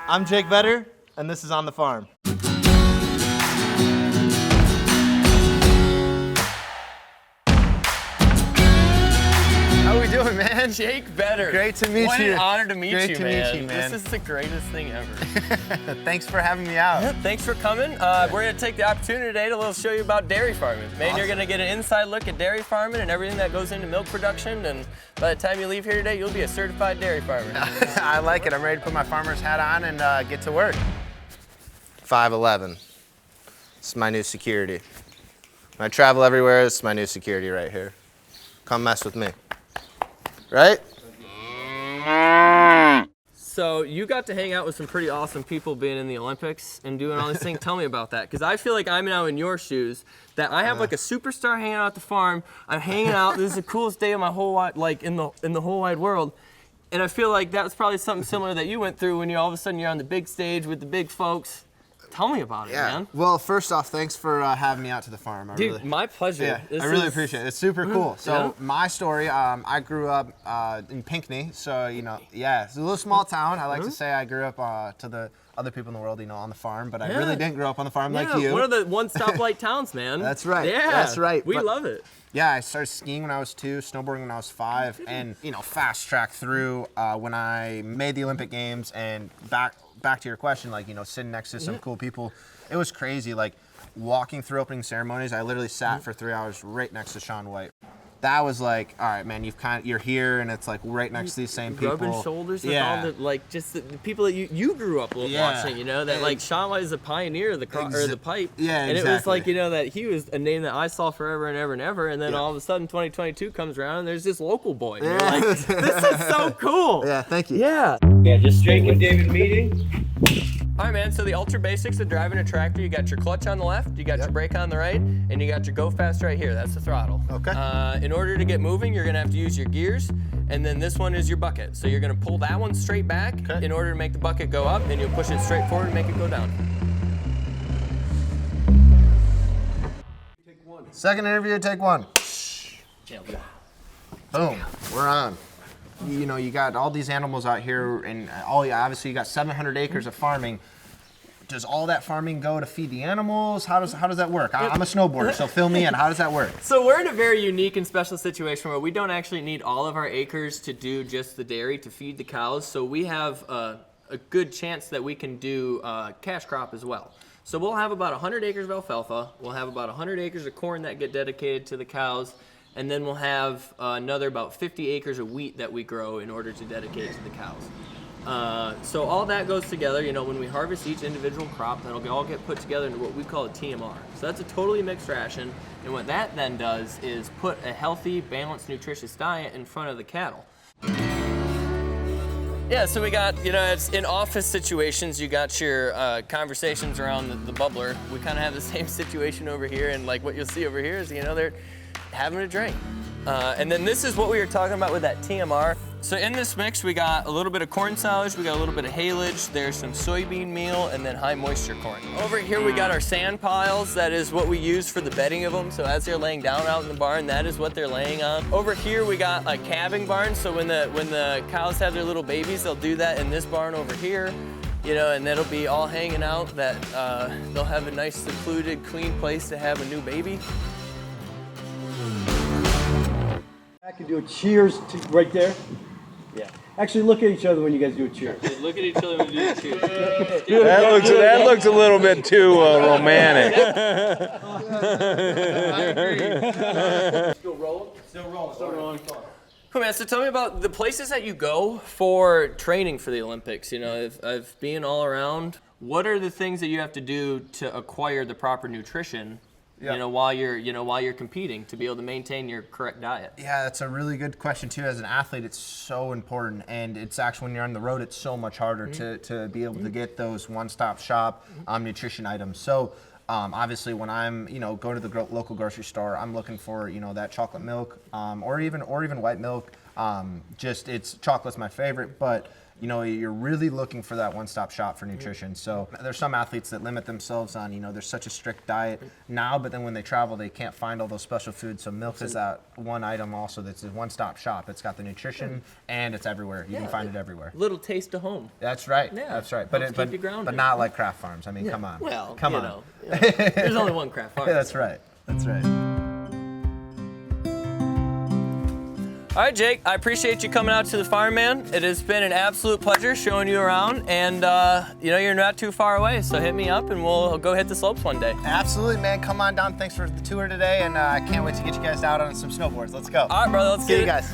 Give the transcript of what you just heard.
I'm Jake Vedder, and this is On the Farm. How we doing, man? Jake Vedder. Great to meet you. What an honor to meet you, man. Great to meet you, man. This is the greatest thing ever. Thanks for having me out. Yeah, thanks for coming. We're going to take the opportunity today to show you about dairy farming. Man, Awesome. You're going to get an inside look at dairy farming and everything that goes into milk production. And by the time you leave here today, you'll be a certified dairy farmer. I like it. I'm ready to put my farmer's hat on and get to work. 5'11". It's my new security. When I travel everywhere, it's my new security right here. Come mess with me. Right? So you got to hang out with some pretty awesome people being in the Olympics and doing all these things. Tell me about that, because I feel like I'm now in your shoes. That I have like a superstar hanging out at the farm. I'm hanging out. This is the coolest day of my whole like in the whole wide world. And I feel like that was probably something similar that you went through when all of a sudden you're on the big stage with the big folks. Tell me about it, man. Well, first off, thanks for having me out to the farm. Dude, my pleasure. Yeah, I really appreciate it. It's super cool. So my story, I grew up in Pinckney, so yeah, it's a little small town. I like to say I grew up to the other people in the world, on the farm, but I really didn't grow up on the farm like you. One of the one-stoplight towns, man. That's right. Yeah, that's right. We love it. Yeah, I started skiing when I was 2, snowboarding when I was 5, and fast track through when I made the Olympic Games. And back to your question, sitting next to some cool people, it was crazy. Like walking through opening ceremonies, I literally sat for 3 hours right next to Shaun White. That was like, all right, man, you're here, and it's like right next to these same people. Rubbing shoulders with all the just the people that you grew up watching, that like Shaun White is a pioneer of the pipe. Yeah, and it was like that he was a name that I saw forever and ever and ever, and then all of a sudden 2022 comes around and there's this local boy. And you're like, this is so cool. Yeah, thank you. Yeah. Yeah, just Jake and David meeting. All right, man, so the ultra basics of driving a tractor, you got your clutch on the left, you got your brake on the right, and you got your go fast right here. That's the throttle. Okay. In order to get moving, you're gonna have to use your gears, and then this one is your bucket. So you're gonna pull that one straight back in order to make the bucket go up, and you'll push it straight forward and make it go down. Second interview, take 1. Boom, we're on. You got all these animals out here, and obviously you got 700 acres of farming. Does all that farming go to feed the animals? How does that work? I'm a snowboarder, so fill me in. How does that work? So we're in a very unique and special situation where we don't actually need all of our acres to do just the dairy to feed the cows. So we have a good chance that we can do cash crop as well. So we'll have about 100 acres of alfalfa. We'll have about 100 acres of corn that get dedicated to the cows. And then we'll have another about 50 acres of wheat that we grow in order to dedicate to the cows. So all that goes together, when we harvest each individual crop, that'll all get put together into what we call a TMR. So that's a totally mixed ration. And what that then does is put a healthy, balanced, nutritious diet in front of the cattle. Yeah, so we got, it's in office situations, you got your conversations around the bubbler. We kind of have the same situation over here, and like what you'll see over here is, they're having a drink. And then this is what we were talking about with that TMR. So in this mix, we got a little bit of corn silage, we got a little bit of haylage, there's some soybean meal, and then high moisture corn. Over here, we got our sand piles. That is what we use for the bedding of them. So as they're laying down out in the barn, that is what they're laying on. Over here, we got a calving barn. So when the cows have their little babies, they'll do that in this barn over here. And that'll be all hanging out, that they'll have a nice, secluded, clean place to have a new baby. I can do a cheers right there. Yeah. Actually, look at each other when you guys do a cheers. Look at each other when you do cheers. That looks a little bit too romantic. Still rolling? Still rolling. Cool, man. So tell me about the places that you go for training for the Olympics. Of being all around. What are the things that you have to do to acquire the proper nutrition? While you're competing, to be able to maintain your correct diet? Yeah, that's a really good question too. As an athlete, it's so important, and it's actually when you're on the road, it's so much harder to be able to get those one-stop shop nutrition items. So obviously, when I'm going to the local grocery store, I'm looking for that chocolate milk or even white milk. Chocolate's my favorite, but you know, you're really looking for that one-stop shop for nutrition. So there's some athletes that limit themselves on, you know, there's such a strict diet now, but then when they travel, they can't find all those special foods. So milk is that one item also that's a one-stop shop. It's got the nutrition and it's everywhere. You can find it everywhere. Little taste of home. That's right. Yeah. That's right. Helps keep you grounded. But not like Krafft Farms. I mean, come on. Well, come you on. know, there's only one Krafft Farms. Yeah, that's right. That's right. All right, Jake, I appreciate you coming out to the farm, man. It has been an absolute pleasure showing you around, and you know, you're not too far away, so hit me up and we'll go hit the slopes one day. Absolutely, man. Come on down. Thanks for the tour today, and I can't wait to get you guys out on some snowboards. Let's go. All right, brother, let's See get you it. guys.